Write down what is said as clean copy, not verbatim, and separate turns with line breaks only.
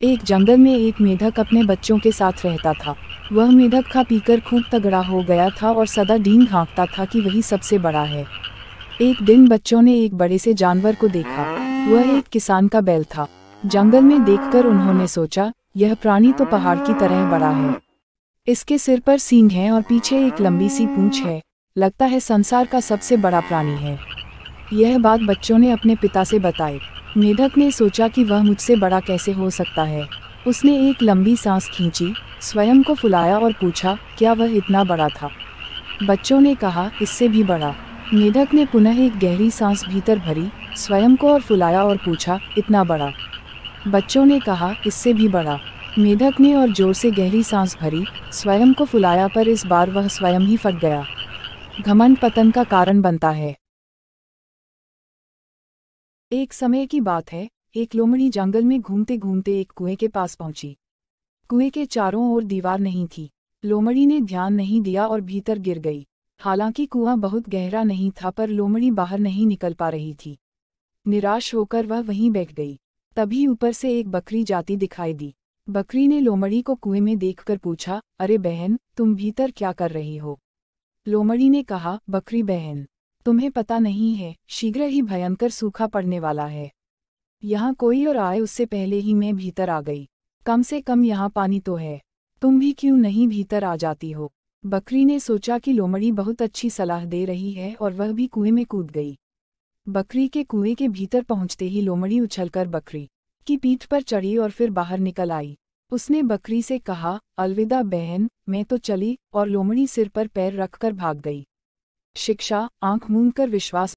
एक जंगल में एक मेढक अपने बच्चों के साथ रहता था। वह मेढक खा पीकर खूब तगड़ा हो गया था और सदा डींग हाँकता था कि वही सबसे बड़ा है। एक दिन बच्चों ने एक बड़े से जानवर को देखा। वह एक किसान का बैल था। जंगल में देखकर उन्होंने सोचा, यह प्राणी तो पहाड़ की तरह बड़ा है। इसके सिर पर सींग है और पीछे एक लंबी सी पूंछ है। लगता है संसार का सबसे बड़ा प्राणी है। यह बात बच्चों ने अपने पिता से बताई। मेढक ने सोचा कि वह मुझसे बड़ा कैसे हो सकता है। उसने एक लंबी सांस खींची, स्वयं को फुलाया और पूछा, क्या वह इतना बड़ा था? बच्चों ने कहा, इससे भी बड़ा। मेढक ने पुनः एक गहरी सांस भीतर भरी, स्वयं को और फुलाया और पूछा, इतना बड़ा? बच्चों ने कहा, इससे भी बड़ा। मेढक ने और जोर से गहरी सांस भरी, स्वयं को फुलाया, पर इस बार वह स्वयं ही फट गया। घमंड पतन का कारण बनता है। एक समय की बात है, एक लोमड़ी जंगल में घूमते घूमते एक कुएं के पास पहुंची। कुएं के चारों ओर दीवार नहीं थी। लोमड़ी ने ध्यान नहीं दिया और भीतर गिर गई। हालांकि कुआं बहुत गहरा नहीं था, पर लोमड़ी बाहर नहीं निकल पा रही थी। निराश होकर वह वहीं बैठ गई। तभी ऊपर से एक बकरी जाती दिखाई दी। बकरी ने लोमड़ी को कुएं में देखकर पूछा, अरे बहन, तुम भीतर क्या कर रही हो? लोमड़ी ने कहा, बकरी बहन, तुम्हें पता नहीं है, शीघ्र ही भयंकर सूखा पड़ने वाला है। यहाँ कोई और आए उससे पहले ही मैं भीतर आ गई। कम से कम यहाँ पानी तो है। तुम भी क्यों नहीं भीतर आ जाती हो? बकरी ने सोचा कि लोमड़ी बहुत अच्छी सलाह दे रही है और वह भी कुएं में कूद गई। बकरी के कुएं के भीतर पहुंचते ही लोमड़ी उछलकर बकरी की पीठ पर चढ़ी और फिर बाहर निकल आई। उसने बकरी से कहा, अलविदा बहन, मैं तो चली, और लोमड़ी सिर पर पैर रखकर भाग गई। शिक्षा, आंख मूंदकर विश्वास।